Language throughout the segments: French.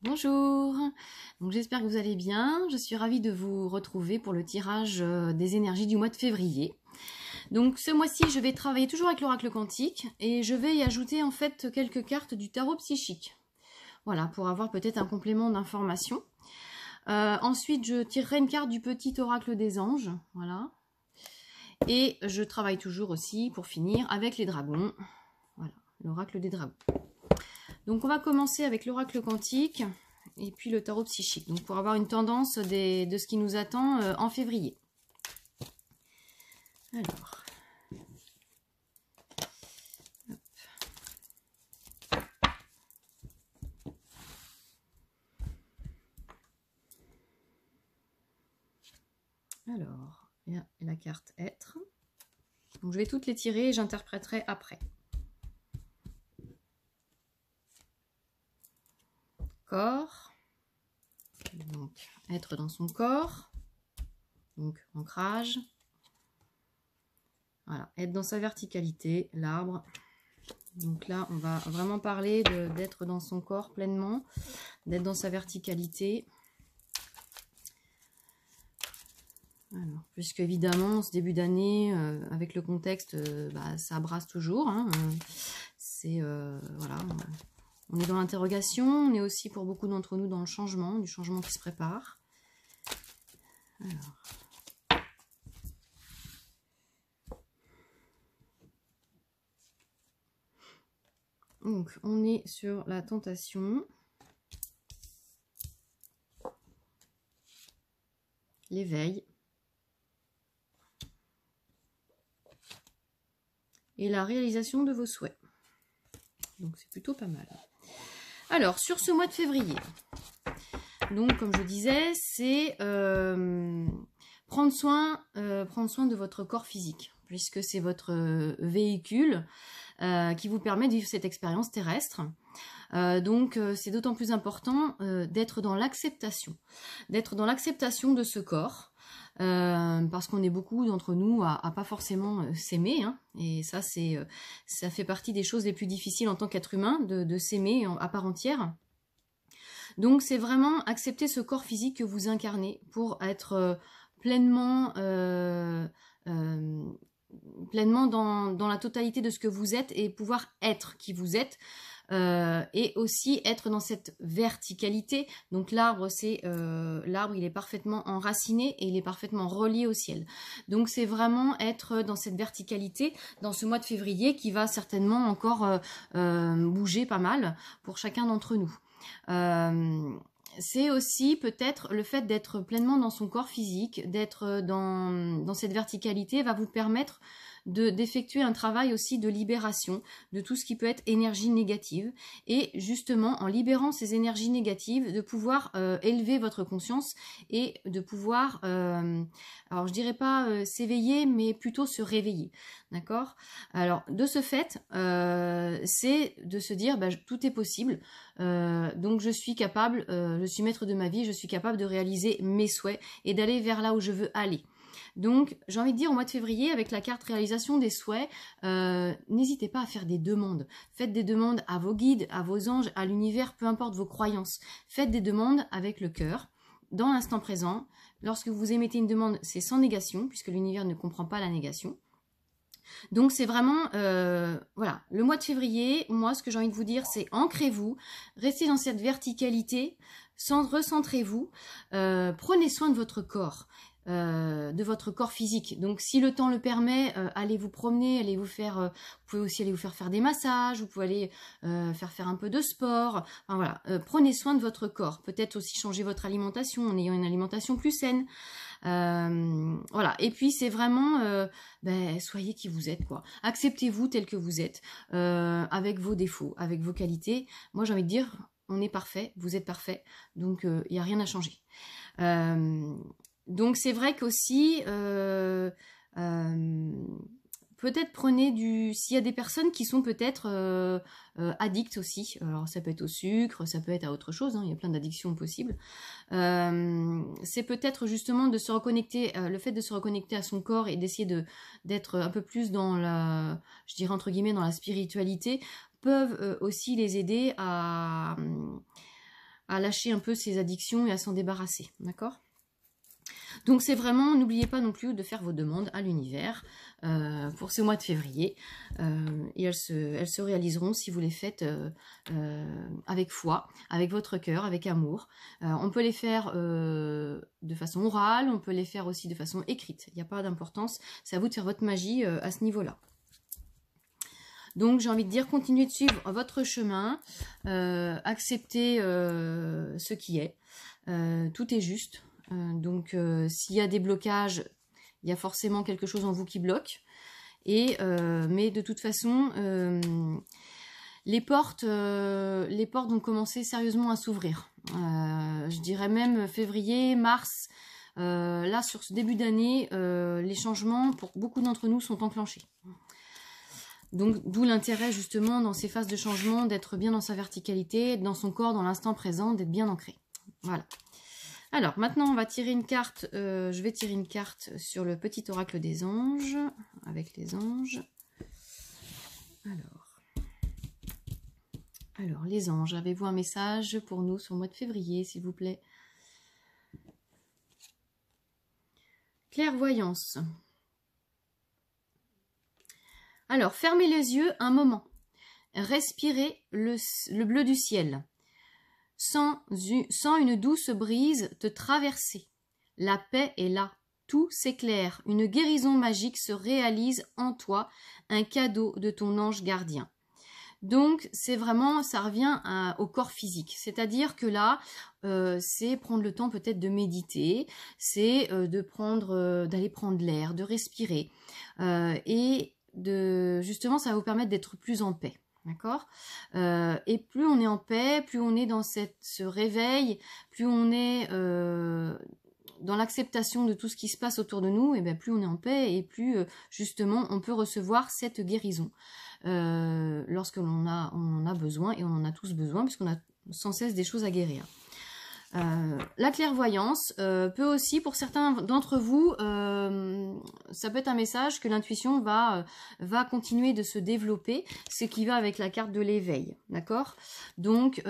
Bonjour, donc j'espère que vous allez bien. Je suis ravie de vous retrouver pour le tirage des énergies du mois de février. Donc ce mois-ci, je vais travailler toujours avec l'oracle quantique et je vais y ajouter en fait quelques cartes du tarot psychique. Voilà, pour avoir peut-être un complément d'information. Ensuite, je tirerai une carte du petit oracle des anges, voilà. Et je travaille toujours aussi, pour finir, avec les dragons. Voilà, l'oracle des dragons. Donc on va commencer avec l'oracle quantique et puis le tarot psychique. Donc pour avoir une tendance de ce qui nous attend en février. Alors. Alors, il y a la carte être. Donc je vais toutes les tirer et j'interpréterai après. Corps. Donc être dans son corps. Donc ancrage. Voilà, être dans sa verticalité, l'arbre. Donc là, on va vraiment parler d'être dans son corps pleinement, d'être dans sa verticalité. Alors, puisque évidemment, ce début d'année, avec le contexte, ça brasse toujours. Hein, voilà, on est dans l'interrogation, on est aussi pour beaucoup d'entre nous dans le changement, du changement qui se prépare. Alors. Donc, on est sur la tentation. L'éveil. Et la réalisation de vos souhaits. Donc, c'est plutôt pas mal. Alors, sur ce mois de février, donc, comme je disais, c'est prendre soin de votre corps physique, puisque c'est votre véhicule qui vous permet de vivre cette expérience terrestre. Donc, c'est d'autant plus important d'être dans l'acceptation de ce corps, parce qu'on est beaucoup d'entre nous à pas forcément s'aimer, hein, et ça fait partie des choses les plus difficiles en tant qu'être humain, de s'aimer à part entière. Donc c'est vraiment accepter ce corps physique que vous incarnez pour être pleinement dans la totalité de ce que vous êtes et pouvoir être qui vous êtes. Et aussi être dans cette verticalité. Donc l'arbre, il est parfaitement enraciné et il est parfaitement relié au ciel. Donc c'est vraiment être dans cette verticalité dans ce mois de février qui va certainement encore bouger pas mal pour chacun d'entre nous. C'est aussi peut-être le fait d'être pleinement dans son corps physique, d'être dans cette verticalité va vous permettre d'effectuer un travail aussi de libération de tout ce qui peut être énergie négative, et justement en libérant ces énergies négatives de pouvoir élever votre conscience et de pouvoir alors je dirais pas s'éveiller, mais plutôt se réveiller, d'accord. Alors de ce fait c'est de se dire tout est possible, donc je suis capable, je suis maître de ma vie, je suis capable de réaliser mes souhaits et d'aller vers là où je veux aller. Donc, j'ai envie de dire, au mois de février, avec la carte réalisation des souhaits, n'hésitez pas à faire des demandes. Faites des demandes à vos guides, à vos anges, à l'univers, peu importe vos croyances. Faites des demandes avec le cœur, dans l'instant présent. Lorsque vous émettez une demande, c'est sans négation, puisque l'univers ne comprend pas la négation. Donc c'est vraiment, voilà, le mois de février, moi ce que j'ai envie de vous dire, c'est ancrez-vous, restez dans cette verticalité, recentrez-vous, prenez soin de votre corps physique. Donc si le temps le permet, allez vous promener, allez vous faire, vous pouvez aussi aller vous faire des massages, vous pouvez aller faire un peu de sport, enfin voilà, prenez soin de votre corps, peut-être aussi changer votre alimentation en ayant une alimentation plus saine. Voilà, et puis c'est vraiment soyez qui vous êtes, quoi. Acceptez-vous tel que vous êtes, avec vos défauts, avec vos qualités. Moi j'ai envie de dire, on est parfait, vous êtes parfait, donc il n'y a rien à changer. Donc c'est vrai qu'aussi peut-être prenez s'il y a des personnes qui sont peut-être addictes aussi, alors ça peut être au sucre, ça peut être à autre chose, hein, il y a plein d'addictions possibles. C'est peut-être justement de se reconnecter, le fait de se reconnecter à son corps et d'essayer d'être un peu plus dans la, je dirais entre guillemets, dans la spiritualité, peuvent aussi les aider à à lâcher un peu ses addictions et à s'en débarrasser, d'accord? Donc c'est vraiment, n'oubliez pas non plus de faire vos demandes à l'univers pour ce mois de février. Et elles se réaliseront si vous les faites avec foi, avec votre cœur, avec amour. On peut les faire de façon orale, on peut les faire aussi de façon écrite. Il n'y a pas d'importance, c'est à vous de faire votre magie à ce niveau-là. Donc j'ai envie de dire, continuez de suivre votre chemin, acceptez ce qui est. Tout est juste. Donc s'il y a des blocages, il y a forcément quelque chose en vous qui bloque. Mais de toute façon, les portes vont commencer sérieusement à s'ouvrir. Je dirais même février, mars. Là, sur ce début d'année, les changements, pour beaucoup d'entre nous, sont enclenchés. Donc, d'où l'intérêt, justement, dans ces phases de changement, d'être bien dans sa verticalité, dans son corps, dans l'instant présent, d'être bien ancré. Voilà. Alors, maintenant, on va tirer une carte. Je vais tirer une carte sur le petit oracle des anges, avec les anges. Alors, les anges, avez-vous un message pour nous sur le mois de février, s'il vous plaît? Clairvoyance. Alors, fermez les yeux un moment. Respirez le bleu du ciel. Sans une douce brise te traverser. La paix est là, tout s'éclaire, une guérison magique se réalise en toi, un cadeau de ton ange gardien. Donc, c'est vraiment, ça revient au corps physique. C'est-à-dire que là, c'est prendre le temps peut-être de méditer, c'est d'aller prendre l'air, de respirer. Justement, ça va vous permettre d'être plus en paix. D'accord? Et plus on est en paix, plus on est dans ce réveil, plus on est dans l'acceptation de tout ce qui se passe autour de nous, et bien plus on est en paix et plus justement on peut recevoir cette guérison lorsque l'on en a besoin, et on en a tous besoin puisqu'on a sans cesse des choses à guérir. La clairvoyance peut aussi, pour certains d'entre vous, ça peut être un message que l'intuition va continuer de se développer, ce qui va avec la carte de l'éveil, d'accord? Donc,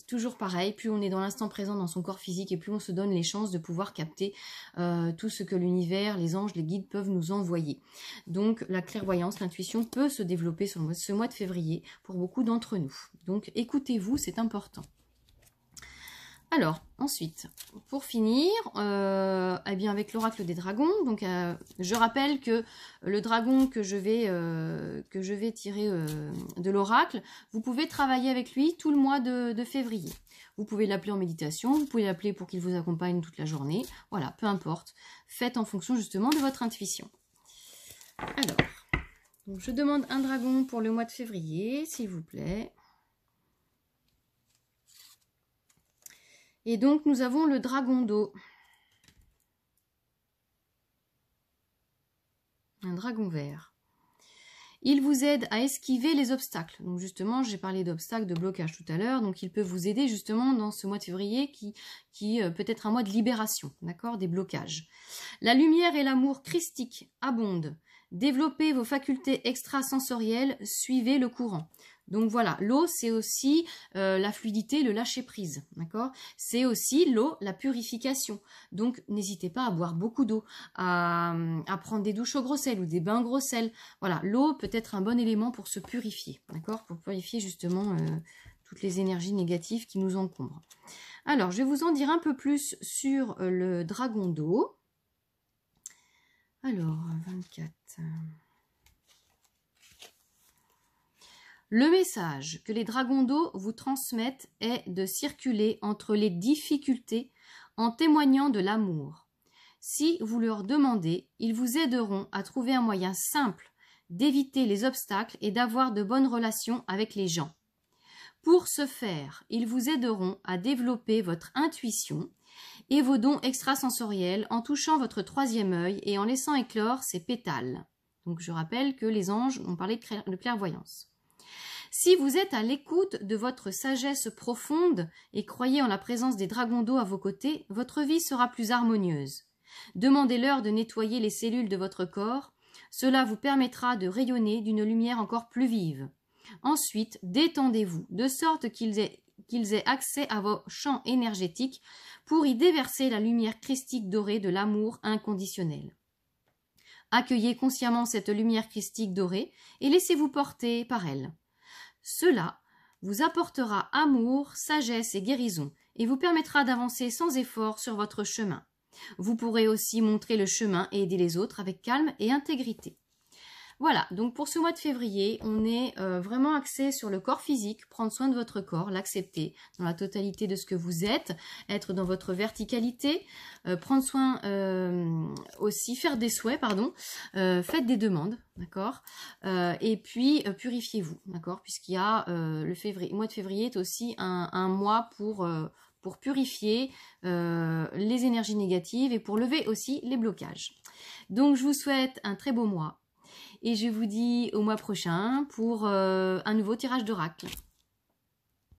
toujours pareil, plus on est dans l'instant présent dans son corps physique et plus on se donne les chances de pouvoir capter tout ce que l'univers, les anges, les guides peuvent nous envoyer. Donc, la clairvoyance, l'intuition peut se développer sur ce mois de février pour beaucoup d'entre nous. Donc, écoutez-vous, c'est important. Alors, ensuite, pour finir, eh bien avec l'oracle des dragons, donc je rappelle que le dragon que je vais tirer de l'oracle, vous pouvez travailler avec lui tout le mois de février. Vous pouvez l'appeler en méditation, vous pouvez l'appeler pour qu'il vous accompagne toute la journée. Voilà, peu importe. Faites en fonction justement de votre intuition. Alors, donc je demande un dragon pour le mois de février, s'il vous plaît. Et donc, nous avons le dragon d'eau. Un dragon vert. Il vous aide à esquiver les obstacles. Donc, justement, j'ai parlé d'obstacles, de blocage tout à l'heure. Donc, il peut vous aider justement dans ce mois de février qui peut être un mois de libération, d'accord, des blocages. La lumière et l'amour christique abondent. Développez vos facultés extrasensorielles, suivez le courant. Donc voilà, l'eau, c'est aussi la fluidité, le lâcher-prise, d'accord? C'est aussi l'eau, la purification. Donc, n'hésitez pas à boire beaucoup d'eau, à prendre des douches au gros sel ou des bains gros sel. Voilà, l'eau peut être un bon élément pour se purifier, d'accord? Pour purifier justement toutes les énergies négatives qui nous encombrent. Alors, je vais vous en dire un peu plus sur le dragon d'eau. Alors, 24... Le message que les dragons d'eau vous transmettent est de circuler entre les difficultés en témoignant de l'amour. Si vous leur demandez, ils vous aideront à trouver un moyen simple d'éviter les obstacles et d'avoir de bonnes relations avec les gens. Pour ce faire, ils vous aideront à développer votre intuition et vos dons extrasensoriels en touchant votre troisième œil et en laissant éclore ses pétales. Donc je rappelle que les anges ont parlé de clairvoyance. Si vous êtes à l'écoute de votre sagesse profonde et croyez en la présence des dragons d'eau à vos côtés, votre vie sera plus harmonieuse. Demandez-leur de nettoyer les cellules de votre corps. Cela vous permettra de rayonner d'une lumière encore plus vive. Ensuite, détendez-vous, de sorte qu'ils aient qu'ils aient accès à vos champs énergétiques pour y déverser la lumière christique dorée de l'amour inconditionnel. Accueillez consciemment cette lumière christique dorée et laissez-vous porter par elle. Cela vous apportera amour, sagesse et guérison et vous permettra d'avancer sans effort sur votre chemin. Vous pourrez aussi montrer le chemin et aider les autres avec calme et intégrité. Voilà, donc pour ce mois de février, on est vraiment axé sur le corps physique, prendre soin de votre corps, l'accepter dans la totalité de ce que vous êtes, être dans votre verticalité, prendre soin aussi, faire des souhaits, faites des demandes, d'accord, et puis purifiez-vous, d'accord, puisqu'il y a le mois de février est aussi un mois pour purifier les énergies négatives et pour lever aussi les blocages. Donc je vous souhaite un très beau mois. Et je vous dis au mois prochain pour un nouveau tirage d'oracle.